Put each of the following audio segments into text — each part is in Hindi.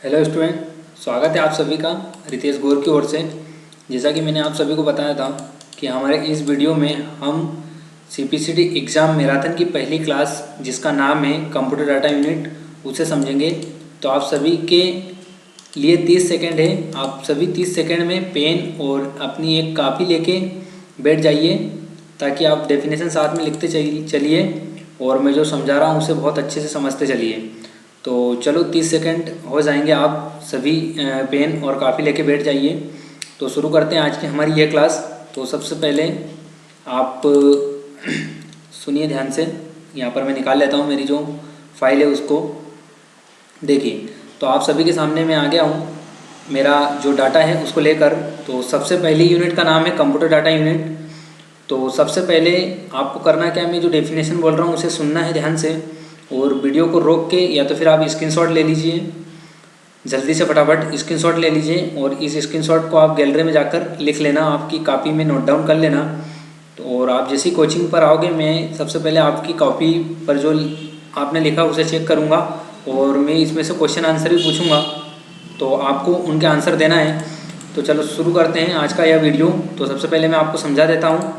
हेलो स्टूडेंट, स्वागत है आप सभी का रितेश गौर की ओर से। जैसा कि मैंने आप सभी को बताया था कि हमारे इस वीडियो में हम सीपीसीटी एग्ज़ाम मैराथन की पहली क्लास जिसका नाम है कंप्यूटर डाटा यूनिट उसे समझेंगे। तो आप सभी के लिए 30 सेकंड है। आप सभी 30 सेकंड में पेन और अपनी एक कापी लेके बैठ जाइए ताकि आप डेफिनेशन साथ में लिखते चलिए और मैं जो समझा रहा हूँ उसे बहुत अच्छे से समझते चलिए। तो चलो 30 सेकंड हो जाएंगे, आप सभी पेन और कापी लेके बैठ जाइए। तो शुरू करते हैं आज की हमारी ये क्लास। तो सबसे पहले आप सुनिए ध्यान से। यहाँ पर मैं निकाल लेता हूँ मेरी जो फाइल है उसको। देखिए, तो आप सभी के सामने मैं आ गया हूँ मेरा जो डाटा है उसको लेकर। तो सबसे पहली यूनिट का नाम है कंप्यूटर डाटा यूनिट। तो सबसे पहले आपको करना क्या है, मैं जो डेफिनेशन बोल रहा हूँ उसे सुनना है ध्यान से और वीडियो को रोक के या तो फिर आप स्क्रीनशॉट ले लीजिए, जल्दी से फटाफट स्क्रीनशॉट ले लीजिए और इस स्क्रीनशॉट को आप गैलरी में जाकर लिख लेना, आपकी कॉपी में नोट डाउन कर लेना। तो और आप जैसी कोचिंग पर आओगे मैं सबसे पहले आपकी कॉपी पर जो आपने लिखा उसे चेक करूँगा और मैं इसमें से क्वेश्चन आंसर भी पूछूँगा, तो आपको उनके आंसर देना है। तो चलो शुरू करते हैं आज का यह वीडियो। तो सबसे पहले मैं आपको समझा देता हूँ।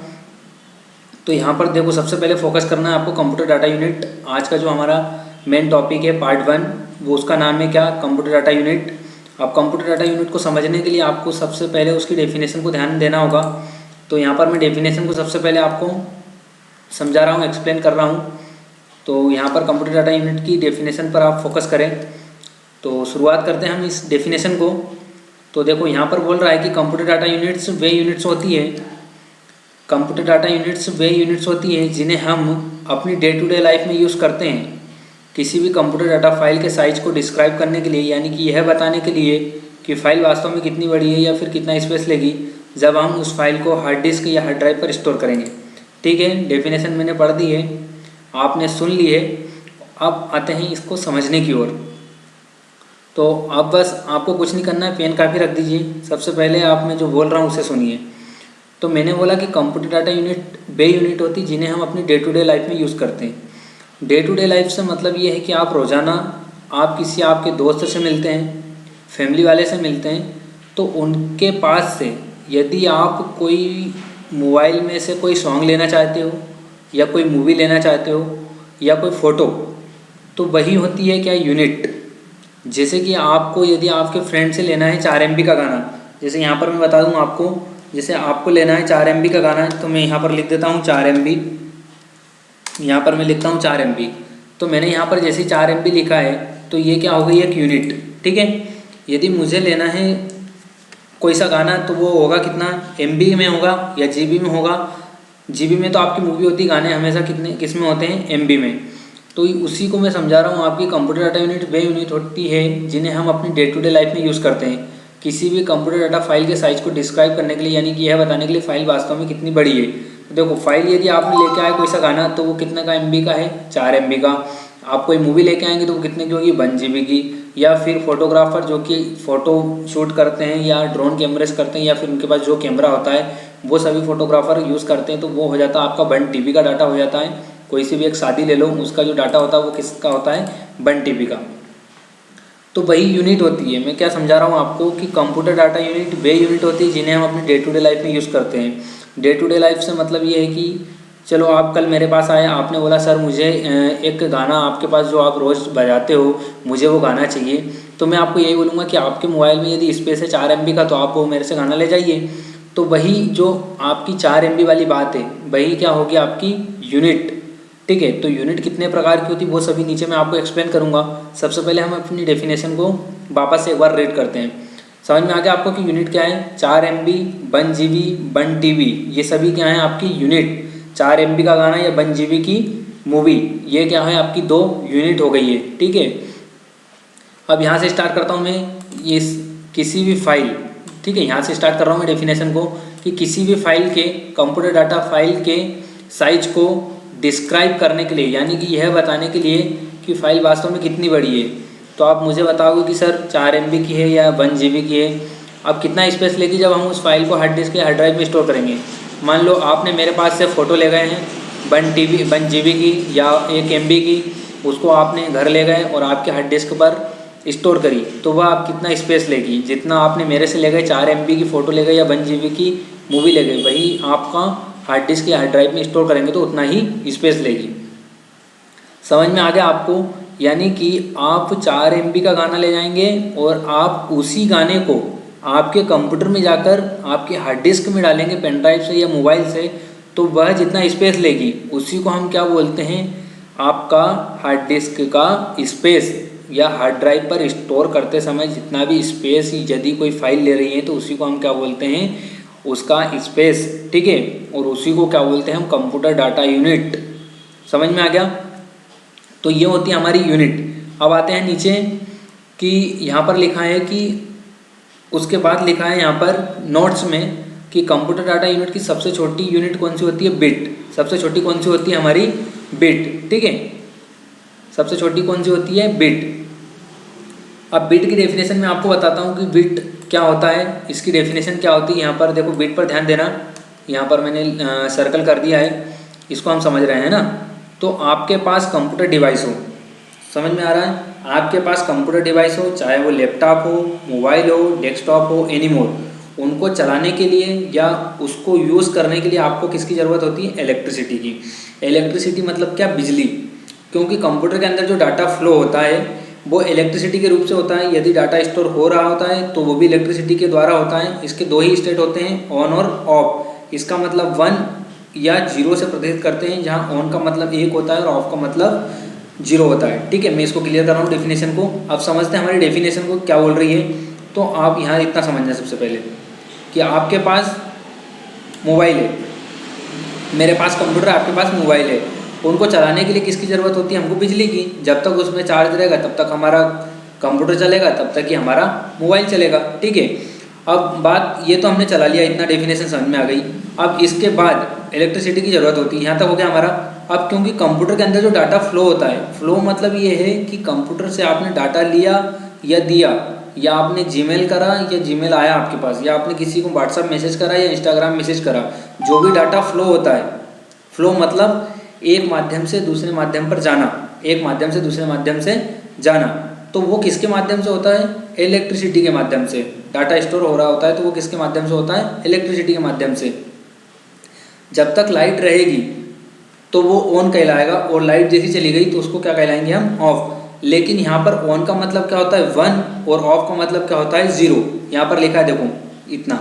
तो यहाँ पर देखो, सबसे पहले फोकस करना है आपको कंप्यूटर डाटा यूनिट। आज का जो हमारा मेन टॉपिक है पार्ट 1, वो उसका नाम है क्या, कंप्यूटर डाटा यूनिट। अब कंप्यूटर डाटा यूनिट को समझने के लिए आपको सबसे पहले उसकी डेफिनेशन को ध्यान देना होगा। तो यहाँ पर मैं डेफिनेशन को सबसे पहले आपको समझा रहा हूँ, एक्सप्लेन कर रहा हूँ। तो यहाँ पर कंप्यूटर डाटा यूनिट की डेफिनेशन पर आप फोकस करें। तो शुरुआत करते हैं हम इस डेफिनेशन को। तो देखो, यहाँ पर बोल रहा है कि कंप्यूटर डाटा यूनिट्स वे यूनिट्स होती है, कंप्यूटर डाटा यूनिट्स वे यूनिट्स होती हैं जिन्हें हम अपनी डे टू डे लाइफ में यूज़ करते हैं किसी भी कंप्यूटर डाटा फाइल के साइज़ को डिस्क्राइब करने के लिए, यानी कि यह बताने के लिए कि फ़ाइल वास्तव में कितनी बड़ी है या फिर कितना स्पेस लेगी जब हम उस फाइल को हार्ड डिस्क या हार्ड ड्राइव पर स्टोर करेंगे। ठीक है, डेफिनेशन मैंने पढ़ दी है, आपने सुन ली है। अब आते हैं इसको समझने की ओर। तो अब बस आपको कुछ नहीं करना है, पेन कापी रख दीजिए। सबसे पहले आप मैं जो बोल रहा हूँ उसे सुनिए। तो मैंने बोला कि कंप्यूटर डाटा यूनिट वे यूनिट होती है जिन्हें हम अपनी डे टू डे लाइफ में यूज़ करते हैं। डे टू डे लाइफ से मतलब ये है कि आप रोज़ाना आप किसी आपके दोस्त से मिलते हैं, फैमिली वाले से मिलते हैं, तो उनके पास से यदि आप कोई मोबाइल में से कोई सॉन्ग लेना चाहते हो या कोई मूवी लेना चाहते हो या कोई फ़ोटो, तो वही होती है क्या, यूनिट। जैसे कि आपको यदि आपके फ्रेंड से लेना है 4 MB का गाना, जैसे यहाँ पर मैं बता दूँ आपको, जैसे आपको लेना है 4 MB का गाना, तो मैं यहाँ पर लिख देता हूँ 4 MB। यहाँ पर मैं लिखता हूँ 4 MB। तो मैंने यहाँ पर जैसे 4 MB लिखा है तो ये क्या हो गई, एक यूनिट। ठीक है, यदि मुझे लेना है कोई सा गाना तो वो होगा कितना, MB में होगा या GB में होगा। GB में तो आपकी मूवी होती है, गाने हमेशा कितने किस में होते हैं, MB में। तो उसी को मैं समझा रहा हूँ, आपकी कंप्यूटर डाटा यूनिट वे यूनिट होती है जिन्हें हम अपनी डे टू डे लाइफ में यूज़ करते हैं किसी भी कंप्यूटर डाटा फाइल के साइज़ को डिस्क्राइब करने के लिए, यानी कि यह बताने के लिए फाइल वास्तव में कितनी बड़ी है। तो देखो, फाइल यदि आपने लेके आए कोई सा गाना तो वो कितने का, MB का है, 4 MB का। आप कोई मूवी लेके आएंगे तो वो कितने की होगी, 1 GB की। या फिर फोटोग्राफर जो कि फ़ोटो शूट करते हैं या ड्रोन कैमरे करते हैं या फिर उनके पास जो कैमरा होता है वो सभी फोटोग्राफर यूज़ करते हैं, तो वो हो जाता है आपका 1 TB का डाटा हो जाता है। कोई सी भी एक शादी ले लो, उसका जो डाटा होता है वो किसका होता है, 1 TB का। तो वही यूनिट होती है। मैं क्या समझा रहा हूँ आपको कि कंप्यूटर डाटा यूनिट वे यूनिट होती है जिन्हें हम अपनी डे टू डे लाइफ में यूज़ करते हैं। डे टू डे लाइफ से मतलब ये है कि चलो आप कल मेरे पास आए, आपने बोला सर मुझे एक गाना आपके पास जो आप रोज़ बजाते हो मुझे वो गाना चाहिए, तो मैं आपको यही बोलूँगा कि आपके मोबाइल में यदि स्पेस है 4 MB का तो आप वो मेरे से गाना ले जाइए। तो वही जो आपकी 4 MB वाली बात है वही क्या होगी, आपकी यूनिट। ठीक है, तो यूनिट कितने प्रकार की होती है वो सभी नीचे मैं आपको एक्सप्लेन करूँगा। सबसे पहले हम अपनी डेफिनेशन को वापस से एक बार रीड करते हैं। समझ में आ गया आपको कि यूनिट क्या है, 4 MB, 1 GB, 1 TB, ये सभी क्या है आपकी यूनिट। 4 MB का गाना या 1 GB की मूवी, ये क्या है आपकी 2 यूनिट हो गई है। ठीक है, अब यहाँ से स्टार्ट करता हूँ मैं, ये किसी भी फाइल, ठीक है, यहाँ से स्टार्ट कर रहा हूँ मैं डेफिनेशन को कि किसी भी फाइल के कंप्यूटर डाटा फाइल के साइज को डिस्क्राइब करने के लिए, यानी कि यह बताने के लिए कि फ़ाइल वास्तव में कितनी बड़ी है, तो आप मुझे बताओगे कि सर 4 MB की है या 1 GB की है। अब कितना स्पेस लेगी जब हम उस फाइल को हार्ड डिस्क या हार्ड ड्राइव में स्टोर करेंगे। मान लो आपने मेरे पास से फ़ोटो ले गए हैं 1 GB की या 1 MB की, उसको आपने घर ले गए और आपके हार्ड डिस्क पर स्टोर करी तो वह आप कितना स्पेस लेगी। जितना आपने मेरे से ले गए 4 MB की फ़ोटो ले गए या 1 GB की मूवी ले गए, वही आपका हार्ड डिस्क या हार्ड ड्राइव में स्टोर करेंगे तो उतना ही स्पेस लेगी। समझ में आ गया आपको? यानी कि आप 4 MB का गाना ले जाएंगे और आप उसी गाने को आपके कंप्यूटर में जाकर आपके हार्ड डिस्क में डालेंगे पेन ड्राइव से या मोबाइल से, तो वह जितना स्पेस लेगी उसी को हम क्या बोलते हैं, आपका हार्ड डिस्क का स्पेस, या हार्ड ड्राइव पर स्टोर करते समय जितना भी स्पेस यदि कोई फाइल ले रही है तो उसी को हम क्या बोलते हैं, उसका स्पेस। ठीक है, और उसी को क्या बोलते हैं हम, कंप्यूटर डाटा यूनिट। समझ में आ गया? तो ये होती है हमारी यूनिट। अब आते हैं नीचे कि यहाँ पर लिखा है कि उसके बाद लिखा है यहाँ पर नोट्स में कि कंप्यूटर डाटा यूनिट की सबसे छोटी यूनिट कौन सी होती है, बिट। सबसे छोटी कौन सी होती है हमारी, बिट। ठीक है, सबसे छोटी कौन सी होती है, बिट। अब बिट की डेफिनेशन मैं आपको बताता हूँ कि बिट क्या होता है, इसकी डेफिनेशन क्या होती है। यहाँ पर देखो, बिट पर ध्यान देना, यहाँ पर मैंने सर्कल कर दिया है, इसको हम समझ रहे हैं ना। तो आपके पास कंप्यूटर डिवाइस हो, समझ में आ रहा है, आपके पास कंप्यूटर डिवाइस हो, चाहे वो लैपटॉप हो, मोबाइल हो, डेस्कटॉप हो, एनी मोड, उनको चलाने के लिए या उसको यूज़ करने के लिए आपको किसकी ज़रूरत होती है, इलेक्ट्रिसिटी की। इलेक्ट्रिसिटी मतलब क्या, बिजली। क्योंकि कंप्यूटर के अंदर जो डाटा फ्लो होता है वो इलेक्ट्रिसिटी के रूप से होता है। यदि डाटा स्टोर हो रहा होता है तो वो भी इलेक्ट्रिसिटी के द्वारा होता है। इसके 2 ही स्टेट होते हैं, ऑन और ऑफ। इसका मतलब 1 या 0 से प्रदर्शित करते हैं, जहाँ ऑन का मतलब 1 होता है और ऑफ का मतलब 0 होता है। ठीक है, मैं इसको क्लियर कर रहा हूँ डेफिनेशन को। अब समझते हैं हमारी डेफिनेशन को क्या बोल रही है। तो आप यहाँ इतना समझना सबसे पहले कि आपके पास मोबाइल है, मेरे पास कंप्यूटर है, आपके पास मोबाइल है। उनको चलाने के लिए किसकी ज़रूरत होती है, हमको बिजली की। जब तक उसमें चार्ज रहेगा तब तक हमारा कंप्यूटर चलेगा, तब तक ही हमारा मोबाइल चलेगा। ठीक है, अब बात ये तो हमने चला लिया, इतना डेफिनेशन समझ में आ गई। अब इसके बाद इलेक्ट्रिसिटी की ज़रूरत होती है, यहाँ तक हो गया हमारा। अब क्योंकि कंप्यूटर के अंदर जो डाटा फ्लो होता है, फ्लो मतलब ये है कि कंप्यूटर से आपने डाटा लिया या दिया, या आपने जीमेल करा या जीमेल आया आपके पास, या आपने किसी को व्हाट्सअप मैसेज करा या इंस्टाग्राम मैसेज करा, जो भी डाटा फ्लो होता है, फ्लो मतलब एक माध्यम से दूसरे माध्यम पर जाना, एक माध्यम से दूसरे माध्यम से जाना, तो वो किसके माध्यम से होता है, इलेक्ट्रिसिटी के माध्यम से। डाटा स्टोर हो रहा होता है तो वो किसके माध्यम से होता है, इलेक्ट्रिसिटी के माध्यम से। जब तक लाइट रहेगी तो वो ऑन कहलाएगा, और लाइट जैसी चली गई तो उसको क्या कहलाएंगे हम, ऑफ। लेकिन यहाँ पर ऑन का मतलब क्या होता है, 1, और ऑफ का मतलब क्या होता है, 0। यहाँ पर लिखा है, देखो इतना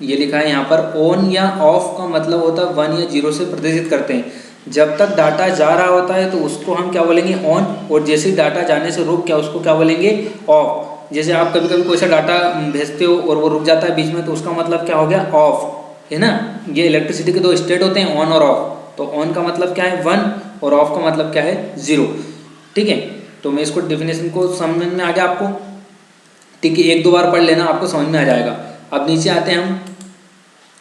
ये लिखा है यहाँ पर, ऑन या ऑफ का मतलब होता है 1 या 0 से प्रदर्शित करते हैं। जब तक डाटा जा रहा होता है तो उसको हम क्या बोलेंगे, ऑन, और जैसे ही डाटा जाने से रुक गया उसको क्या बोलेंगे, ऑफ। जैसे आप कभी कभी कोई सा डाटा भेजते हो और वो रुक जाता है बीच में, तो उसका मतलब क्या हो गया, ऑफ, है ना। ये इलेक्ट्रिसिटी के 2 स्टेट होते हैं, ऑन और ऑफ। तो ऑन का मतलब क्या है, 1, और ऑफ का मतलब क्या है, 0। ठीक है, तो मैं इसको डेफिनेशन को समझ में आ गया आपको। ठीक है, 1-2 बार पढ़ लेना, आपको समझ में आ जाएगा। अब नीचे आते हैं हम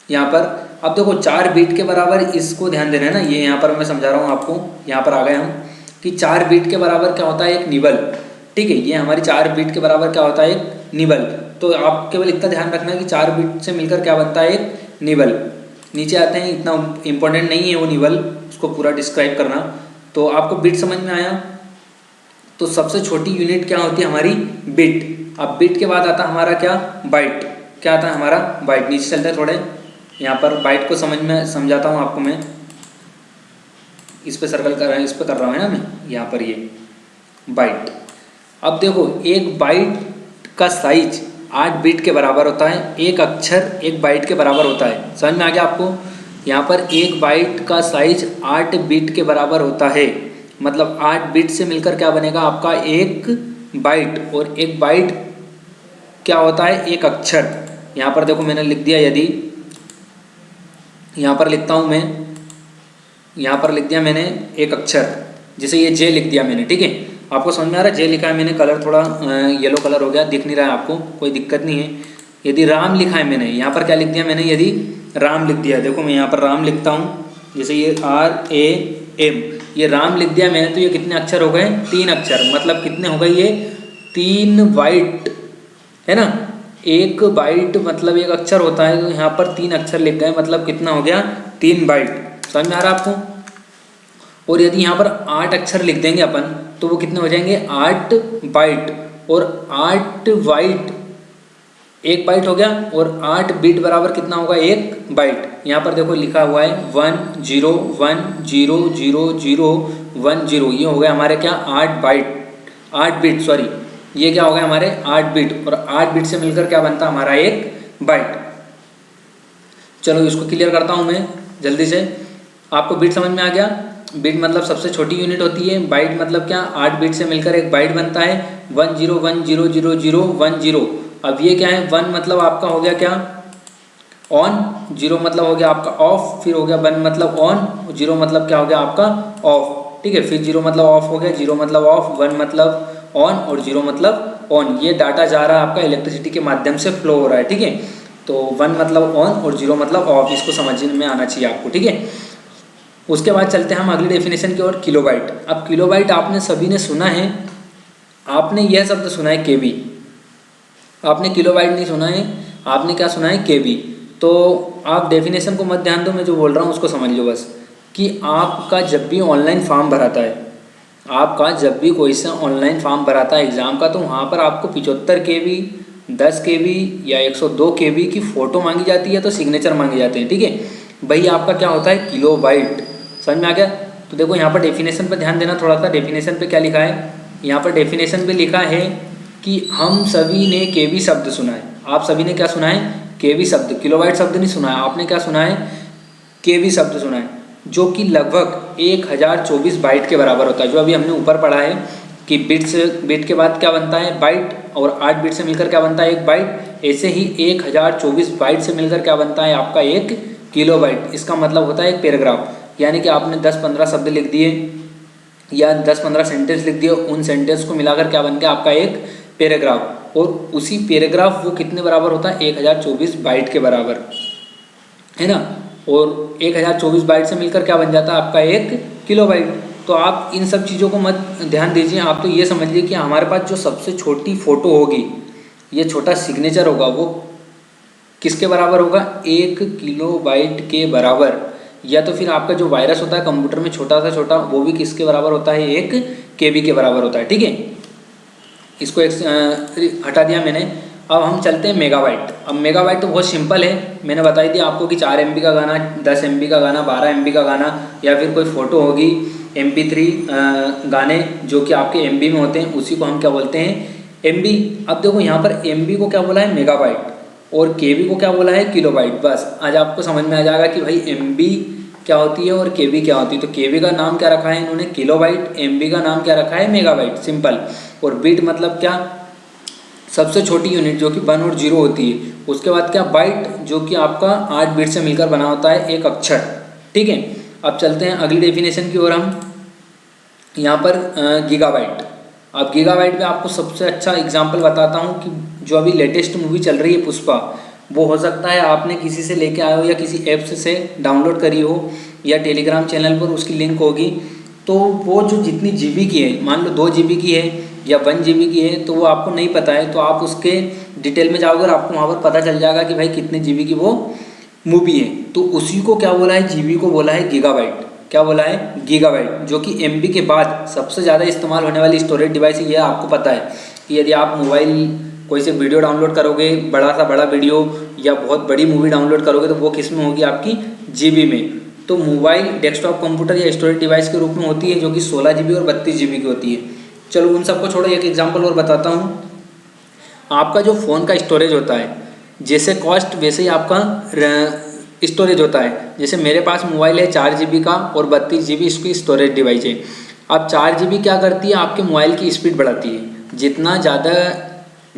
यहाँ पर। अब देखो 4 बीट के बराबर, इसको ध्यान देना है ना, ये यहाँ पर मैं समझा रहा हूँ आपको। यहाँ पर आ गए हम कि 4 बीट के बराबर क्या होता है, एक निबल। ठीक है, ये हमारी 4 बीट के बराबर क्या होता है, एक निबल। तो आप केवल इतना ध्यान रखना कि 4 बीट से मिलकर क्या बनता है, एक निबल। नीचे आते हैं, इतना इंपॉर्टेंट नहीं है वो निबल, उसको पूरा डिस्क्राइब करना। तो आपको बिट समझ में आया। तो सबसे छोटी यूनिट क्या होती है हमारी, बिट। अब बिट के बाद आता है हमारा क्या, बाइट। क्या आता है हमारा, बाइट। नीचे चलते हैं थोड़े, यहाँ पर बाइट को समझाता हूँ आपको मैं। इस पे सर्कल कर रहा है, इस पे कर रहा हूँ ना मैं, यहाँ पर ये बाइट। अब देखो, एक बाइट का साइज 8 बिट के बराबर होता है। एक अक्षर 1 बाइट के बराबर होता है। समझ में आ गया आपको? यहाँ पर 1 बाइट का साइज 8 बिट के बराबर होता है। मतलब 8 बिट से मिलकर क्या बनेगा आपका, 1 बाइट। और 1 बाइट क्या होता है, एक अक्षर। यहाँ पर देखो मैंने लिख दिया, यदि यहाँ पर लिखता हूँ मैं, यहाँ पर लिख दिया मैंने एक अक्षर, जैसे ये जे लिख दिया मैंने। ठीक है, आपको समझ में आ रहा है, जे लिखा है मैंने, कलर थोड़ा येलो कलर हो गया, दिख नहीं रहा है आपको, कोई दिक्कत नहीं है। यदि राम लिखा है मैंने, यहाँ पर क्या लिख दिया मैंने, यदि राम लिख दिया, देखो मैं यहाँ पर राम लिखता हूँ, जैसे ये RAM, ये राम लिख दिया मैंने। तो ये कितने अक्षर हो गए, 3 अक्षर। मतलब कितने हो गए ये, 3 बाइट, है ना। 1 बाइट मतलब 1 अक्षर होता है, तो यहाँ पर 3 अक्षर लिख गए, मतलब कितना हो गया, 3 बाइट। समझ में आ रहा है आपको? और यदि यहाँ पर 8 अक्षर लिख देंगे अपन, तो वो कितने हो जाएंगे, 8 बाइट। और 8 बाइट, 1 बाइट हो गया, और 8 बिट बराबर कितना होगा 1 बाइट। यहाँ पर देखो लिखा हुआ है 10100010, ये हो गया हमारे क्या 8 बाइट, 8 बिट सॉरी, ये क्या हो गया हमारे 8 बिट, और 8 बिट से मिलकर क्या बनता हमारा 1 बाइट। चलो इसको क्लियर करता हूँ मैं जल्दी से। आपको बिट समझ में आ गया? बिट मतलब सबसे छोटी यूनिट होती है, बाइट मतलब क्या 8 बिट से मिलकर 1 बाइट बनता है। 10100010। अब ये क्या है 1 मतलब आपका हो गया क्या ऑन, 0 मतलब हो गया आपका ऑफ, फिर हो गया 1 मतलब ऑन, 0 मतलब क्या हो गया आपका ऑफ। ठीक है, फिर 0 मतलब ऑफ हो गया, 0 मतलब ऑफ, 1 मतलब ऑन और 0 मतलब ऑन। ये डाटा जा रहा है आपका इलेक्ट्रिसिटी के माध्यम से फ्लो हो रहा है। ठीक है, तो 1 मतलब ऑन और 0 मतलब ऑफ, इसको समझने में आना चाहिए आपको। ठीक है, उसके बाद चलते हैं हम अगली डेफिनेशन की ओर, किलोबाइट। अब किलोबाइट आपने सभी ने सुना है, आपने यह शब्द सुना है केबी, आपने किलोबाइट नहीं सुना है, आपने क्या सुना है केबी। तो आप डेफिनेशन को मत ध्यान दो, मैं जो बोल रहा हूँ उसको समझ लो बस, कि आपका जब भी ऑनलाइन फॉर्म भराता है, आपका जब भी कोई सा ऑनलाइन फॉर्म भराता है एग्ज़ाम का, तो वहाँ पर आपको 75 केबी, 10 केबी या 102 केबी की फ़ोटो मांगी जाती है, तो सिग्नेचर मांगे जाते हैं। ठीक है, भाई आपका क्या होता है किलोबाइट। समझ में आ गया? तो देखो यहाँ पर डेफिनेशन पर ध्यान देना थोड़ा सा। डेफिनेशन पे क्या लिखा है, यहाँ पर डेफिनेशन पे लिखा है कि हम सभी ने केबी शब्द सुना है। आप सभी ने क्या सुना है? केबी शब्द, किलोबाइट शब्द नहीं सुना है आपने, क्या सुना है? केबी शब्द सुना है, जो कि लगभग 1024 बाइट के बराबर होता है। जो अभी हमने ऊपर पढ़ा है कि बिट के बाद क्या बनता है बाइट, और 8 बिट से मिलकर क्या बनता है 1 बाइट। ऐसे ही 1024 बाइट से मिलकर क्या बनता है आपका 1 किलोबाइट। इसका मतलब होता है एक पैराग्राफ, यानी कि आपने 10-15 शब्द लिख दिए या 10-15 सेंटेंस लिख दिए, उन सेंटेंस को मिलाकर क्या बन गया आपका एक पैराग्राफ, और उसी पैराग्राफ वो कितने बराबर होता है 1024 बाइट के बराबर, है ना। और 1024 बाइट से मिलकर क्या बन जाता है आपका 1 किलोबाइट। तो आप इन सब चीज़ों को मत ध्यान दीजिए, आप तो ये समझ लीजिए कि हमारे पास जो सबसे छोटी फ़ोटो होगी, ये छोटा सिग्नेचर होगा, वो किसके बराबर होगा 1 किलोबाइट के बराबर। या तो फिर आपका जो वायरस होता है कंप्यूटर में छोटा सा छोटा, वो भी किसके बराबर होता है 1 केबी के बराबर होता है। ठीक है, इसको हटा दिया मैंने। अब हम चलते हैं मेगाबाइट। अब मेगाबाइट तो बहुत सिंपल है, मैंने बताई दिया आपको कि 4 MB का गाना, 10 MB का गाना, 12 MB का गाना, या फिर कोई फ़ोटो होगी MP3 गाने जो कि आपके MB में होते हैं, उसी को हम क्या बोलते हैं MB। अब देखो यहाँ पर MB को क्या बोला है मेगाबाइट, और KB को क्या बोला है किलोबाइट। बस आज आपको समझ में आ जाएगा कि भाई MB क्या होती है और KB क्या होती है। तो KB का नाम क्या रखा है इन्होंने किलोबाइट, MB का नाम क्या रखा है मेगाबाइट, सिंपल। और बिट मतलब क्या सबसे छोटी यूनिट जो कि 1 और 0 होती है। उसके बाद क्या बाइट, जो कि आपका 8 बिट से मिलकर बना होता है एक अक्षर। ठीक है, अब चलते हैं अगली डेफिनेशन की ओर हम, यहाँ पर गीगाबाइट। अब गीगाबाइट में आपको सबसे अच्छा एग्जांपल बताता हूँ कि जो अभी लेटेस्ट मूवी चल रही है पुष्पा, वो हो सकता है आपने किसी से लेके आए हो या किसी ऐप से डाउनलोड करी हो, या टेलीग्राम चैनल पर उसकी लिंक होगी। तो वो जो जितनी GB की है, मान लो 2 GB की है या 1 GB की है, तो वो आपको नहीं पता है, तो आप उसके डिटेल में जाओगे और आपको वहाँ पर पता चल जाएगा कि भाई कितने GB की वो मूवी है। तो उसी को क्या बोला है GB को बोला है गीगाबाइट। क्या बोला है गीगाबाइट, जो कि MB के बाद सबसे ज़्यादा इस्तेमाल होने वाली स्टोरेज डिवाइस है। ये आपको पता है कि यदि आप मोबाइल कोई से वीडियो डाउनलोड करोगे, बड़ा सा बड़ा वीडियो या बहुत बड़ी मूवी डाउनलोड करोगे, तो वो किस में होगी आपकी GB में। तो मोबाइल डेस्कटॉप कंप्यूटर या स्टोरेज डिवाइस के रूप में होती है, जो कि 16 GB और 32 GB की होती है। चलो उन सबको छोड़ो, एक एग्जांपल और बताता हूँ। आपका जो फ़ोन का स्टोरेज होता है, जैसे कॉस्ट वैसे ही आपका स्टोरेज होता है। जैसे मेरे पास मोबाइल है 4 GB का और 32 GB इसकी स्टोरेज डिवाइस है। अब 4 GB क्या करती है, आपके मोबाइल की स्पीड बढ़ाती है। जितना ज़्यादा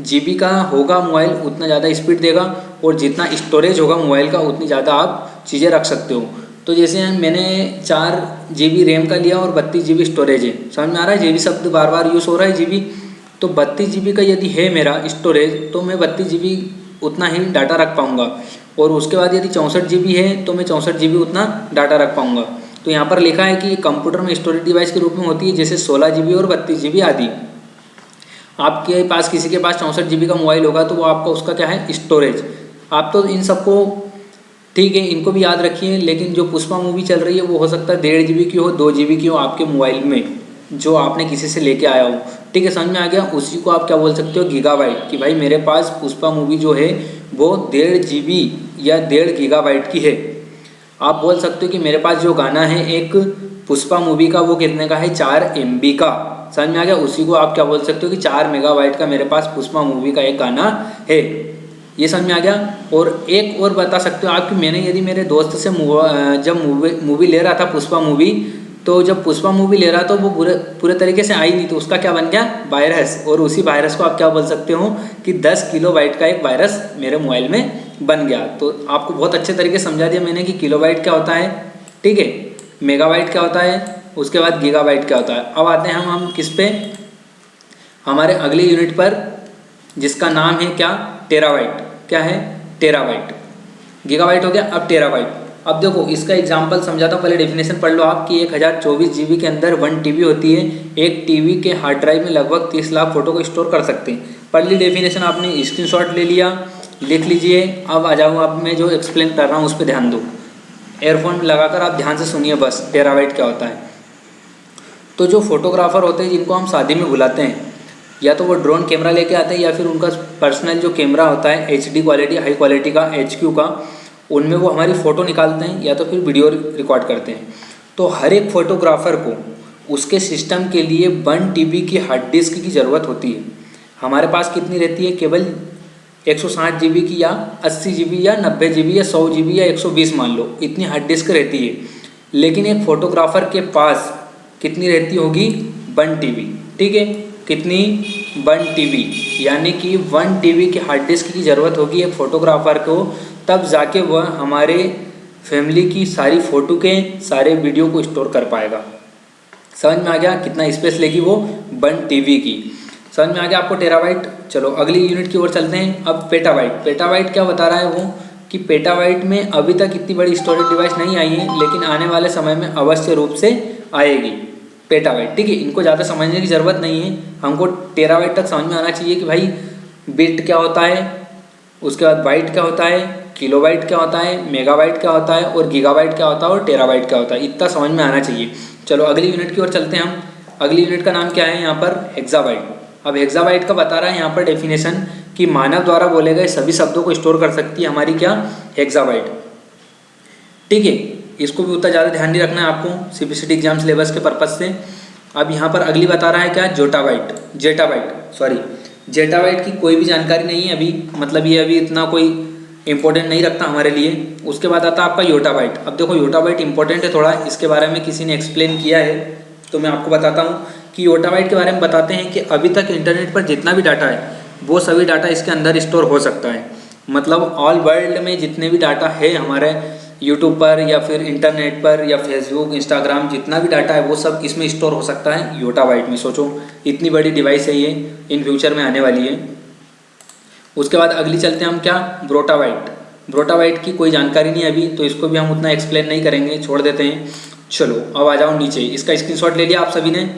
GB का होगा मोबाइल, उतना ज़्यादा स्पीड देगा, और जितना स्टोरेज होगा मोबाइल का, उतनी ज़्यादा आप चीज़ें रख सकते हो। तो जैसे मैंने 4 GB रैम का लिया और 32 GB स्टोरेज है। समझ में आ रहा है, GB शब्द बार बार यूज़ हो रहा है GB। तो 32 GB का यदि है मेरा स्टोरेज, तो मैं 32 GB उतना ही डाटा रख पाऊँगा। और उसके बाद यदि 64 GB है, तो मैं 64 GB उतना डाटा रख पाऊँगा। तो यहाँ पर लिखा है कि कंप्यूटर में स्टोरेज डिवाइस के रूप में होती है, जैसे 16 GB और 32 GB आदि। आपके पास किसी के पास 64 GB का मोबाइल होगा, तो वो आपका उसका क्या है स्टोरेज। आप तो इन सबको ठीक है, इनको भी याद रखिए। लेकिन जो पुष्पा मूवी चल रही है, वो हो सकता है 1.5 GB की हो, 2 GB की हो आपके मोबाइल में, जो आपने किसी से लेके आया हो। ठीक है, समझ में आ गया। उसी को आप क्या बोल सकते हो, गीगाबाइट, कि भाई मेरे पास पुष्पा मूवी जो है वो 1.5 GB या 1.5 गीगाबाइट की है। आप बोल सकते हो कि मेरे पास जो गाना है एक पुष्पा मूवी का वो कितने का है, 4 MB का। समझ में आ गया। उसी को आप क्या बोल सकते हो कि 4 मेगाबाइट का मेरे पास पुष्पा मूवी का एक गाना है। ये समझ में आ गया। और एक और बता सकते हो आप कि मैंने यदि मेरे दोस्त से जब मूवी ले रहा था पुष्पा मूवी, तो जब पुष्पा मूवी ले रहा तो वो पूरे तरीके से आई नहीं, तो उसका क्या बन गया, वायरस। और उसी वायरस को आप क्या बोल सकते हो कि 10 किलोबाइट का एक वायरस मेरे मोबाइल में बन गया। तो आपको बहुत अच्छे तरीके से समझा दिया मैंने कि किलोबाइट क्या होता है, ठीक है, मेगाबाइट क्या होता है, उसके बाद गीगाबाइट क्या होता है। अब आते हैं हम किस पे, हमारे अगले यूनिट पर, जिसका नाम है क्या, टेराबाइट। क्या है, टेराबाइट। गीगाबाइट हो गया, अब टेराबाइट। अब देखो इसका एग्जांपल समझाता हूँ, पहले डेफिनेशन पढ़ लो आप कि 1024 GB के अंदर 1 TB होती है। एक टीवी के हार्ड ड्राइव में लगभग 30 लाख फोटो को स्टोर कर सकते हैं। पढ़ ली डेफिनेशन आपने, स्क्रीनशॉट ले लिया, लिख लीजिए। अब आ जाओ, अब मैं जो एक्सप्लेन कर रहा हूँ उस पर ध्यान दो, एयरफोन लगाकर आप ध्यान से सुनिए बस, टेराबाइट क्या होता है। तो जो फोटोग्राफर होते हैं जिनको हम शादी में बुलाते हैं, या तो वो ड्रोन कैमरा लेके आते हैं या फिर उनका पर्सनल जो कैमरा होता है HD क्वालिटी, हाई क्वालिटी का, HQ का, उनमें वो हमारी फ़ोटो निकालते हैं या तो फिर वीडियो रिकॉर्ड करते हैं। तो हर एक फोटोग्राफर को उसके सिस्टम के लिए 1 TB की हार्ड डिस्क की ज़रूरत होती है। हमारे पास कितनी रहती है, केवल 160 GB की या 80 GB या 90 GB या 100 GB या 120 मान लो, इतनी हार्ड डिस्क रहती है। लेकिन एक फोटोग्राफर के पास कितनी रहती होगी, 1 TB, ठीक है, कितनी, 1 TB, यानी कि 1 TB की हार्ड डिस्क की ज़रूरत होगी एक फोटोग्राफर को, तब जाके वह हमारे फैमिली की सारी फ़ोटो के, सारे वीडियो को स्टोर कर पाएगा। समझ में आ गया कितना स्पेस लेगी वो, 1 TB की। समझ में आ गया आपको टेराबाइट। चलो अगली यूनिट की ओर चलते हैं। अब पेटाबाइट। पेटाबाइट क्या बता रहा है वो, कि पेटाबाइट में अभी तक इतनी बड़ी स्टोरेज डिवाइस नहीं आई है, लेकिन आने वाले समय में अवश्य रूप से आएगी पेटाबाइट, ठीक है। इनको ज़्यादा समझने की ज़रूरत नहीं है, हमको टेराबाइट तक समझ में आना चाहिए कि भाई बिट क्या होता है, उसके बाद बाइट क्या होता है, किलोबाइट क्या होता है, मेगाबाइट क्या होता है, और गीगाबाइट क्या होता है, और टेराबाइट क्या होता है, इतना समझ में आना चाहिए। चलो अगली यूनिट की ओर चलते हैं हम। अगली यूनिट का नाम क्या है यहाँ पर, हेक्साबाइट। अब हेक्साबाइट का बता रहा है यहाँ पर डेफिनेशन कि मानव द्वारा बोले गए सभी शब्दों को स्टोर कर सकती है हमारी क्या, हेक्साबाइट, ठीक है। इसको भी उतना ज़्यादा ध्यान नहीं रखना है आपको CPCT एग्जाम सिलेबस के पर्पज़ से। अब यहाँ पर अगली बता रहा है क्या, जेटाबाइट की कोई भी जानकारी नहीं है अभी, मतलब ये अभी इतना कोई इंपॉर्टेंट नहीं रखता हमारे लिए। उसके बाद आता है आपका योटाबाइट। अब देखो योटाबाइट इंपॉर्टेंट है थोड़ा, इसके बारे में किसी ने एक्सप्लेन किया है तो मैं आपको बताता हूँ कि योटाबाइट के बारे में बताते हैं कि अभी तक इंटरनेट पर जितना भी डाटा है वो सभी डाटा इसके अंदर स्टोर हो सकता है। मतलब ऑल वर्ल्ड में जितने भी डाटा है हमारे यूट्यूब पर या फिर इंटरनेट पर या फेसबुक, इंस्टाग्राम, जितना भी डाटा है वो सब इसमें स्टोर हो सकता है योटाबाइट में। सोचो इतनी बड़ी डिवाइस है ये, इन फ्यूचर में आने वाली है। उसके बाद अगली चलते हैं हम क्या, ब्रोटाबाइट। ब्रोटाबाइट की कोई जानकारी नहीं अभी, तो इसको भी हम उतना एक्सप्लेन नहीं करेंगे, छोड़ देते हैं। चलो अब आ जाओ नीचे, इसका स्क्रीनशॉट ले लिया आप सभी ने,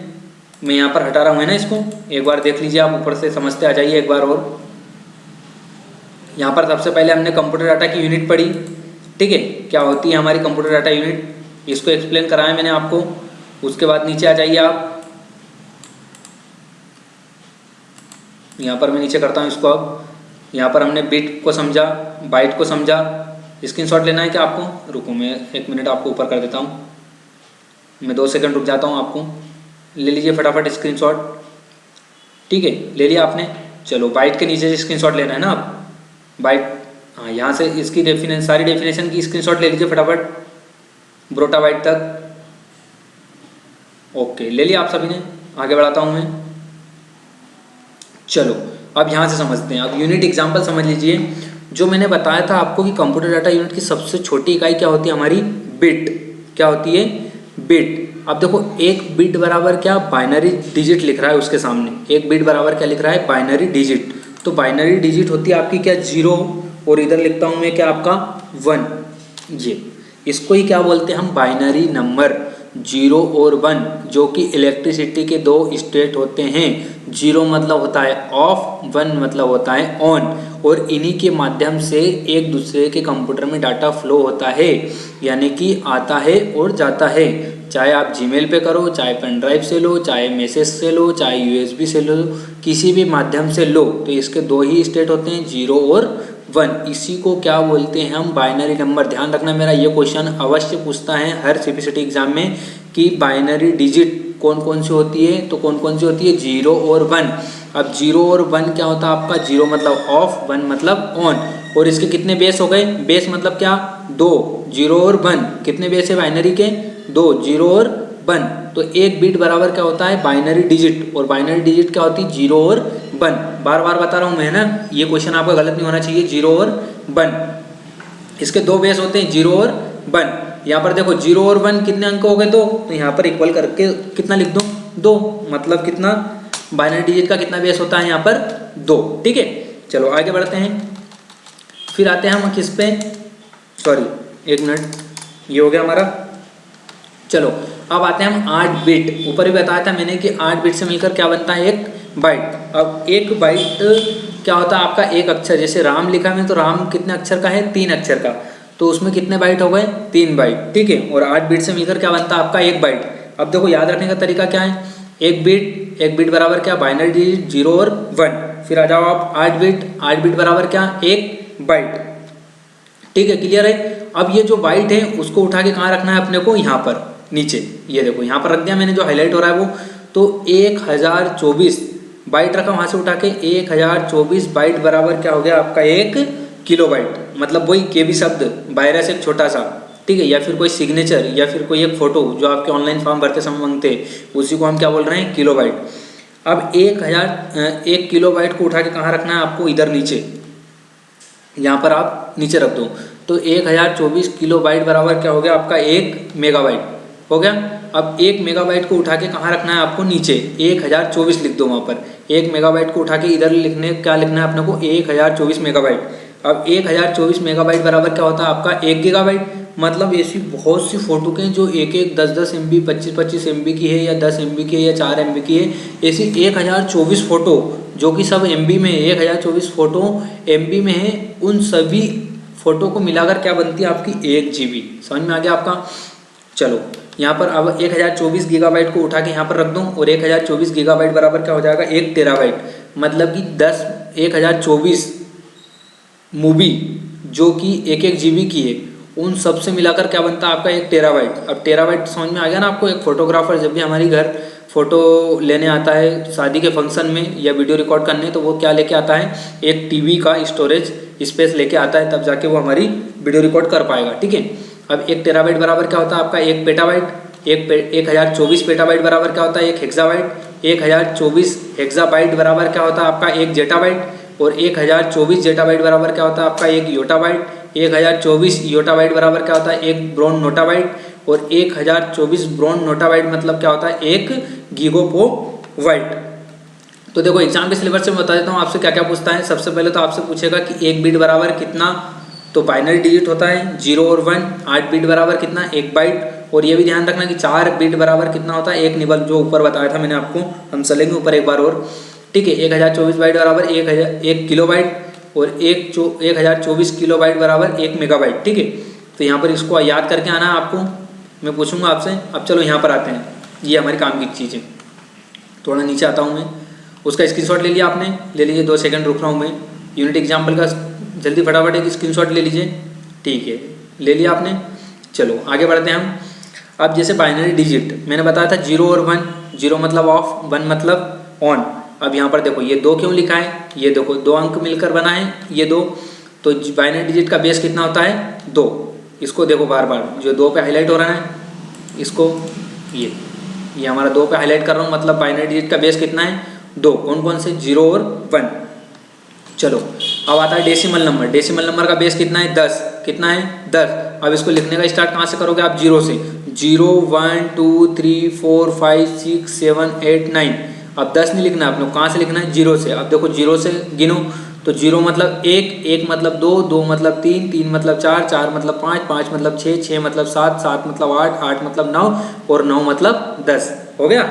मैं यहाँ पर हटा रहा हूँ है ना, इसको एक बार देख लीजिए आप, ऊपर से समझते आ जाइए एक बार और। यहाँ पर सबसे पहले हमने कंप्यूटर डाटा की यूनिट पढ़ी, ठीक है, क्या होती है हमारी कंप्यूटर डाटा यूनिट, इसको एक्सप्लेन कराया मैंने आपको। उसके बाद नीचे आ जाइए आप, यहाँ पर मैं नीचे करता हूँ इसको। अब यहाँ पर हमने बिट को समझा, बाइट को समझा। स्क्रीनशॉट लेना है क्या आपको, रुको मैं 1 मिनट आपको ऊपर कर देता हूँ, मैं 2 सेकंड रुक जाता हूँ, आपको ले लीजिए फटाफट स्क्रीनशॉट, ठीक है, ले लिया आपने। चलो बाइट के नीचे से स्क्रीनशॉट लेना है ना आप, बाइट, हाँ यहाँ से इसकी सारी डेफिनेशन की स्क्रीनशॉट ले लीजिए फटाफट, ब्रोटाबाइट तक। ओके ले लिया आप सभी ने, आगे बढ़ाता हूँ मैं। चलो अब यहाँ से समझते हैं। अब यूनिट एग्जाम्पल समझ लीजिए। जो मैंने बताया था आपको कि कंप्यूटर डाटा यूनिट की सबसे छोटी इकाई क्या होती है हमारी, बिट। क्या होती है, बिट। अब देखो एक बिट बराबर क्या, बाइनरी डिजिट लिख रहा है उसके सामने, एक बिट बराबर क्या लिख रहा है, बाइनरी डिजिट। तो बाइनरी डिजिट होती है आपकी क्या, 0, और इधर लिखता हूँ मैं क्या आपका 1। ये इसको ही क्या बोलते हैं हम, बाइनरी नंबर। जीरो और वन जो कि इलेक्ट्रिसिटी के दो स्टेट होते हैं। जीरो मतलब होता है ऑफ, वन मतलब होता है ऑन, और इन्हीं के माध्यम से एक दूसरे के कंप्यूटर में डाटा फ्लो होता है, यानी कि आता है और जाता है। चाहे आप जीमेल पे करो, चाहे पेन ड्राइव से लो, चाहे मैसेज से लो, चाहे यूएसबी से लो, किसी भी माध्यम से लो, तो इसके दो ही स्टेट होते हैं, जीरो और वन। इसी को क्या बोलते हैं हम? Binary number. ध्यान रखना, मेरा ये क्वेश्चन अवश्य पूछता है हर सीपीसीटी एग्जाम में कि बाइनरी डिजिट कौन कौन सी होती है, तो कौन कौन सी होती है? जीरो और वन। अब जीरो और वन क्या होता है आपका? जीरो मतलब ऑफ, वन मतलब ऑन, और इसके कितने बेस हो गए? बेस मतलब क्या? दो। जीरो और वन कितने बेस है बाइनरी के? दो, जीरो और वन। तो एक बिट बराबर क्या होता है? बाइनरी डिजिट, और बाइनरी डिजिट क्या होती है? जीरो और वन। बार बार बता रहा हूँ मैं ना, ये क्वेश्चन आपका गलत नहीं होना चाहिए। जीरो और वन, इसके दो बेस होते हैं, जीरो और वन। यहाँ पर देखो जीरो और वन कितने अंक हो गए? दो, तो यहाँ पर इक्वल करके कितना लिख दूँ? दो। मतलब कितना? बाइनरी डिजिट का कितना बेस होता है यहाँ पर? दो। ठीक है, चलो आगे बढ़ते हैं। फिर आते हैं हम किस पे? सॉरी, एक मिनट, ये हो गया हमारा। चलो अब आते हैं हम 8 बिट। ऊपर ही बताया था मैंने कि 8 बिट से मिलकर क्या बनता है? एक बाइट। अब एक बाइट क्या होता है आपका? एक अक्षर। जैसे राम लिखा है तो राम कितने अक्षर का है? 3 अक्षर का, तो उसमें कितने बाइट हो गए? 3 बाइट। ठीक है, और 8 बिट से मिलकर क्या बनता है आपका? एक बाइट। अब देखो याद रखने का तरीका क्या है? एक बिट बराबर क्या? बाइनरी डिजिट जीरो और वन। फिर आ जाओ आप 8 बिट। 8 बिट बराबर क्या? एक बाइट। ठीक है, क्लियर है? अब ये जो बाइट है उसको उठा के कहाँ रखना है अपने को? यहाँ पर नीचे, ये देखो यहाँ पर रख दिया मैंने, जो हाईलाइट हो रहा है वो। तो 1024 बाइट रखा वहाँ से उठा के। 1024 बाइट बराबर क्या हो गया आपका? 1 किलोबाइट। मतलब वही केबी शब्द, वायरस एक छोटा सा, ठीक है, या फिर कोई सिग्नेचर, या फिर कोई एक फोटो जो आपके ऑनलाइन फॉर्म भरते समय मांगते हैं, उसी को हम क्या बोल रहे हैं? किलोबाइट। अब 1 किलोबाइट को उठा के कहाँ रखना है आपको? इधर नीचे, यहाँ पर आप नीचे रख दो। तो 1024 किलोबाइट बराबर क्या हो गया आपका? 1 मेगाबाइट हो गया। अब 1 मेगाबाइट को उठा के कहाँ रखना है आपको? नीचे। 1024 लिख दो वहाँ पर। 1 मेगाबाइट को उठा के इधर क्या लिखना है अपने को? 1024 मेगाबाइट। अब 1024 मेगाबाइट बराबर क्या होता है आपका? 1 गीगाबाइट। मतलब ऐसी बहुत सी फोटो के जो एक 10 MB 25 MB की है, या 10 MB की है, या 4 MB की है, ऐसी 1024 फोटो जो कि सब MB में है। 1024 फोटो MB में है, उन सभी फोटो को मिलाकर क्या बनती है आपकी? 1 GB। समझ में आ गया आपका? चलो यहाँ पर अब 1024 गीगाबाइट को उठा के यहाँ पर रख दूँ, और 1024 गीगाबाइट बराबर क्या हो जाएगा? 1 टेराबाइट। मतलब कि 1024 मूवी जो कि 1 GB की है, उन सब से मिलाकर क्या बनता है आपका? 1 टेराबाइट। अब टेराबाइट समझ में आ गया ना आपको? एक फोटोग्राफर जब भी हमारी घर फोटो लेने आता है शादी के फंक्शन में या वीडियो रिकॉर्ड करने, तो वो क्या लेके आता है? एक टीबी का स्टोरेज स्पेस लेके आता है, तब जाके वो हमारी वीडियो रिकॉर्ड कर पाएगा। ठीक है, अब 1 टेराबाइट बराबर क्या होता है आपका? 1 पेटाबाइट। 1024 पेटाबाइट बराबर क्या होता है? 1 हेक्साबाइट। 1024 हेक्साबाइट बराबर क्या होता है आपका? 1 जेटाबाइट। और 1024 जेटाबाइट बराबर क्या होता है आपका? 1 योटाबाइट। 1024 योटाबाइट बराबर क्या होता है? 1 ब्रॉन नोटाबाइट। और 1024 ब्रॉन नोटाबाइट मतलब क्या होता है? 1 गीगाबाइट। तो देखो एग्जाम के सिलेबस से मैं बता देता हूँ आपसे क्या क्या पूछता है। सबसे पहले तो आपसे पूछेगा कि 1 बिट बराबर कितना? तो बाइनरी डिजिट होता है 0 और 1। 8 बिट बराबर कितना? 1 बाइट। और ये भी ध्यान रखना कि 4 बिट बराबर कितना होता है? 1 निबल, जो ऊपर बताया था मैंने आपको। हम चलेंगे ऊपर एक बार और। ठीक है, 1024 बाइट बराबर 1 किलोबाइट, और 1024 किलोबाइट बराबर 1 मेगाबाइट। ठीक है, तो यहाँ पर इसको याद करके आना है आपको, मैं पूछूंगा आपसे। अब चलो यहाँ पर आते हैं, ये हमारे काम की चीज़ है। थोड़ा नीचे आता हूँ मैं। उसका स्क्रीनशॉट ले लिया आपने? ले लीजिए, 2 सेकंड रुक रहा हूँ मैं। यूनिट एग्जाम्पल का जल्दी फटाफट एक स्क्रीनशॉट ले लीजिए। ठीक है, ले लिया आपने। चलो आगे बढ़ते हैं हम। अब जैसे बाइनरी डिजिट मैंने बताया था 0 और 1। 0 मतलब ऑफ, 1 मतलब ऑन। अब यहाँ पर देखो ये 2 क्यों लिखा है? ये देखो 2 अंक मिलकर बना है ये 2। तो बाइनरी डिजिट का बेस कितना होता है? 2। इसको देखो बार बार, जो 2 पे हाईलाइट हो रहा है, इसको ये हमारा 2 पे हाईलाइट कर रहा हूँ, मतलब बाइनरी डिजिट का बेस कितना है? 2। कौन कौन से? 0 और 1। चलो अब आता है डेसिमल नंबर। डेसिमल नंबर का बेस कितना है? 10। कितना है? 10। अब इसको लिखने का स्टार्ट कहाँ से करोगे आप? 0 से। 0 1 2 3 4 5 6 7 8 9। अब 10 नहीं लिखना है आपने, कहाँ से लिखना है? 0 से। अब देखो 0 से गिनो तो 0 मतलब 1, 1 मतलब 2, 2 मतलब 3, 3 मतलब 4, 4 मतलब 5, 5 मतलब 6, 6 मतलब 7, 7 मतलब 8, 8 मतलब 9 और 9 मतलब 10। हो गया।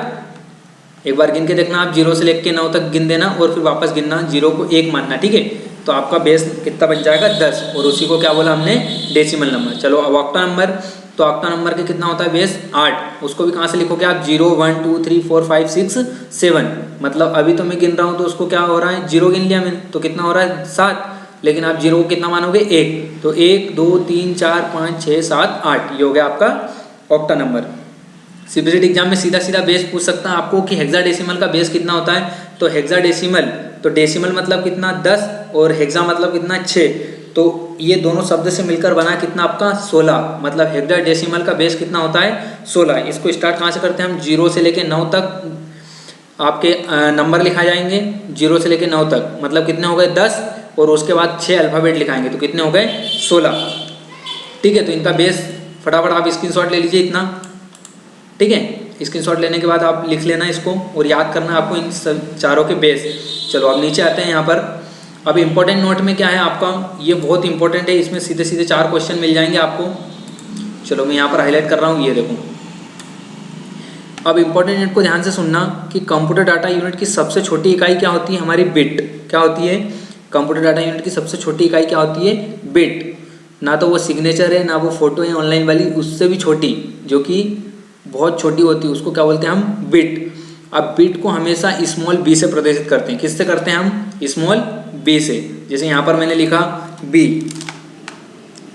एक बार गिन के देखना आप, 0 से लेकर 9 तक गिन देना और फिर वापस गिनना, 0 को 1 मानना, ठीक है। तो आपका बेस कितना बन जाएगा 10, और उसी को क्या बोला हमने, डेसिमल नंबर। चलो अब ऑक्टा नंबर, तो ऑक्टा नंबर के कितना होता है बेस 8, उसको भी कहाँ से लिखोगे आप, 0 1 2 3 4 5 6 7, मतलब अभी तो मैं गिन रहा हूँ तो उसको क्या हो रहा है, 0 गिन लिया मैंने तो कितना हो रहा है 7, लेकिन आप 0 को कितना मानोगे 1, तो 1 2 3 4 5 6 7 8, ये हो गया आपका ऑक्टा नंबर। सीबीएसई एग्जाम में सीधा सीधा बेस पूछ सकता है आपको कि हेक्साडेसिमल का बेस कितना होता है, तो हेक्साडेसिमल, तो डेसिमल मतलब कितना 10 और हेक्सा मतलब कितना 6, तो ये दोनों शब्द से मिलकर बना कितना आपका 16, मतलब हेक्साडेसिमल का बेस कितना होता है 16। इसको स्टार्ट कहाँ से करते हैं हम, 0 से लेके 9 तक आपके नंबर लिखा जाएंगे, 0 से लेके 9 तक मतलब कितने हो गए 10, और उसके बाद 6 अल्फ़ाबेट लिखाएंगे तो कितने हो गए 16, ठीक है। तो इनका बेस फटाफट आप स्क्रीनशॉट ले लीजिए इतना, ठीक है। स्क्रीनशॉट लेने के बाद आप लिख लेना इसको और याद करना आपको इन सब चारों के बेस। चलो अब नीचे आते हैं यहाँ पर। अब इम्पोर्टेंट नोट में क्या है आपका, ये बहुत इंपॉर्टेंट है, इसमें सीधे सीधे 4 क्वेश्चन मिल जाएंगे आपको। चलो मैं यहाँ पर हाईलाइट कर रहा हूँ, ये देखो। अब इम्पोर्टेंट नोट को ध्यान से सुनना कि कंप्यूटर डाटा यूनिट की सबसे छोटी इकाई क्या होती है, हमारी बिट। क्या होती है, कंप्यूटर डाटा यूनिट की सबसे छोटी इकाई क्या होती है, बिट। ना तो वो सिग्नेचर है, ना वो फोटो है ऑनलाइन वाली, उससे भी छोटी, जो कि बहुत छोटी होती है, उसको क्या बोलते हैं हम, बिट। अब बिट को हमेशा स्मॉल बी से प्रदर्शित करते हैं। किससे करते हैं हम, स्मॉल बी से। जैसे यहाँ पर मैंने लिखा बी,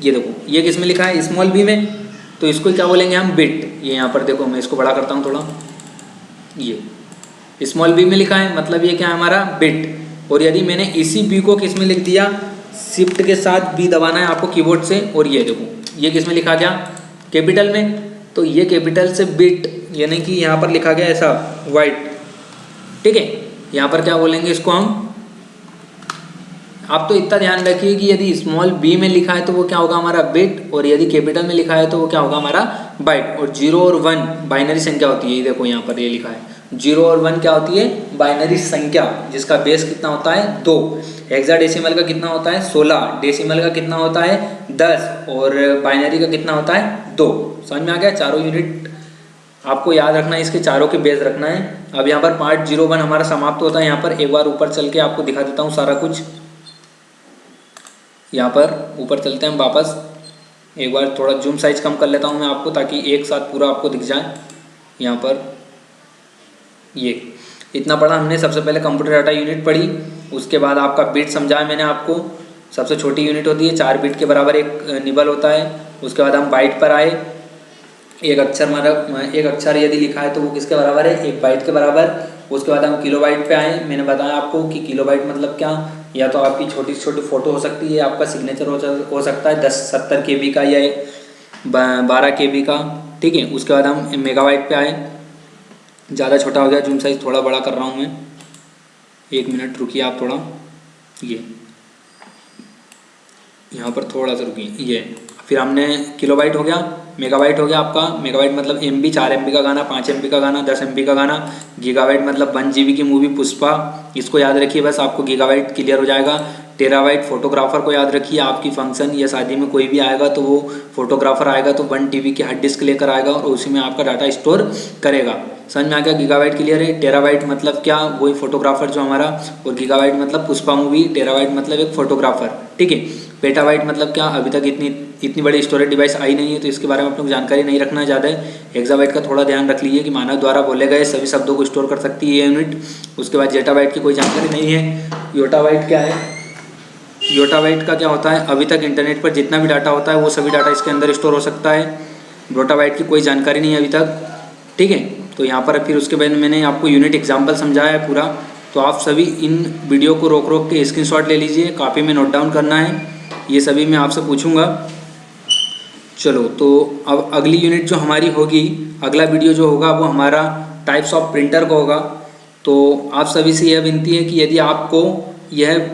ये देखो ये किस में लिखा है, स्मॉल बी में, तो इसको क्या बोलेंगे हम, बिट। ये यहाँ पर देखो मैं इसको बड़ा करता हूँ थोड़ा, ये स्मॉल बी में लिखा है, मतलब ये क्या है हमारा बिट। और यदि मैंने इसी बी को किस में लिख दिया, शिफ्ट के साथ बी दबाना है आपको कीबोर्ड से, और ये देखो ये किस में लिखा गया, कैपिटल में, तो ये कैपिटल से बिट, यानी कि यहाँ पर लिखा गया ऐसा वाइट, ठीक है। यहाँ पर क्या बोलेंगे इसको हम, आप तो इतना ध्यान रखिए कि यदि स्मॉल बी में लिखा है तो वो क्या होगा हमारा बिट, और यदि कैपिटल में लिखा है तो वो क्या होगा हमारा बाइट। और 0 और 1 बाइनरी संख्या होती है, ये देखो यहाँ पर ये लिखा है 0 और 1 क्या होती है, बाइनरी संख्या, जिसका बेस कितना होता है 2। हेक्साडेसिमल का कितना होता है 16, डेसिमल का कितना होता है 10, और बाइनरी का कितना होता है 2। समझ में आ गया, चारों यूनिट आपको याद रखना है, इसके चारों के बेस रखना है। अब यहाँ पर पार्ट 01 हमारा समाप्त होता है। यहाँ पर एक बार ऊपर चल के आपको दिखा देता हूँ सारा कुछ। यहाँ पर ऊपर चलते हैं हम वापस, एक बार थोड़ा जूम साइज कम कर लेता हूँ मैं आपको, ताकि एक साथ पूरा आपको दिख जाए। यहाँ पर ये इतना पढ़ा हमने, सबसे पहले कंप्यूटर डाटा यूनिट पढ़ी, उसके बाद आपका बिट समझाया मैंने आपको, सबसे छोटी यूनिट होती है, 4 बिट के बराबर एक निबल होता है। उसके बाद हम बाइट पर आए, एक अक्षर यदि लिखा है तो वो किसके बराबर है, 1 बाइट के बराबर। उसके बाद हम किलोबाइट पे आए, मैंने बताया आपको कि किलोबाइट मतलब क्या, या तो आपकी छोटी से छोटी फोटो हो सकती है, आपका सिग्नेचर हो सकता है 10-70 KB का या 12 KB का, ठीक है। उसके बाद हम मेगाबाइट पे आए, ज़्यादा छोटा हो गया, जूम साइज थोड़ा बड़ा कर रहा हूँ मैं, 1 मिनट रुकिए आप थोड़ा, ये यहाँ पर थोड़ा सा रुकिए, ये फिर हमने किलोबाइट हो गया, मेगाबाइट हो गया आपका। मेगाबाइट मतलब MB, 4 MB का गाना, 5 MB का गाना, 10 MB का गाना। गीगाबाइट मतलब 1 GB की मूवी पुष्पा, इसको याद रखिए बस, आपको गीगाबाइट क्लियर हो जाएगा। टेराबाइट फोटोग्राफर को याद रखिए, आपकी फंक्शन या शादी में कोई भी आएगा तो वो फोटोग्राफर आएगा तो 1 TB की हार्ड डिस्क लेकर आएगा और उसी में आपका डाटा स्टोर करेगा। समझ में आ गया, गीगाबाइट क्लियर है। टेराबाइट मतलब क्या, वही फोटोग्राफर जो हमारा, और गीगाबाइट मतलब पुष्पा मूवी, टेराबाइट मतलब एक फोटोग्राफर, ठीक है। पेटाबाइट मतलब क्या, अभी तक इतनी बड़ी स्टोरेज डिवाइस आई नहीं है तो इसके बारे में आप लोग जानकारी नहीं रखना ज़्यादा है। हेक्साबाइट का थोड़ा ध्यान रख लीजिए कि मानव द्वारा बोले गए सभी शब्दों को स्टोर कर सकती है ये यूनिट। उसके बाद जेटाबाइट की कोई जानकारी नहीं है। योटाबाइट क्या है, योटाबाइट का क्या होता है, अभी तक इंटरनेट पर जितना भी डाटा होता है वो सभी डाटा इसके अंदर स्टोर हो सकता है। ब्रोटाबाइट की कोई जानकारी नहीं है अभी तक, ठीक है। तो यहाँ पर फिर उसके बाद मैंने आपको यूनिट एग्जाम्पल समझाया है पूरा, तो आप सभी इन वीडियो को रोक रोक के स्क्रीनशॉट ले लीजिए, कॉपी में नोट डाउन करना है, ये सभी मैं आपसे पूछूंगा। चलो तो अब अगली यूनिट जो हमारी होगी, अगला वीडियो जो होगा वो हमारा टाइप्स ऑफ प्रिंटर का होगा। तो आप सभी से यह विनती है कि यदि आपको यह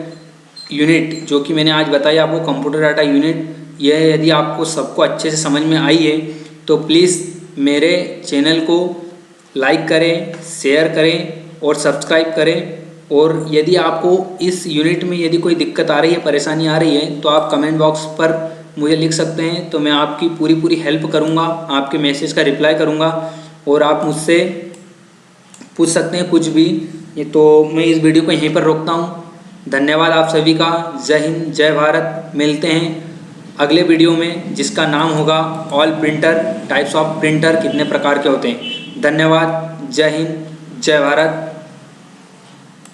यूनिट जो कि मैंने आज बताई आपको, कंप्यूटर डाटा यूनिट, यह यदि आपको सबको अच्छे से समझ में आई है तो प्लीज़ मेरे चैनल को लाइक करें, शेयर करें और सब्सक्राइब करें, और यदि आपको इस यूनिट में यदि कोई दिक्कत आ रही है, परेशानी आ रही है, तो आप कमेंट बॉक्स पर मुझे लिख सकते हैं। तो मैं आपकी पूरी हेल्प करूँगा, आपके मैसेज का रिप्लाई करूँगा और आप मुझसे पूछ सकते हैं कुछ भी। तो मैं इस वीडियो को यहीं पर रोकता हूँ। धन्यवाद आप सभी का। जय हिंद, जय भारत। मिलते हैं अगले वीडियो में, जिसका नाम होगा all printer, types of printer कितने प्रकार के होते हैं। धन्यवाद। जय हिंद, जय भारत।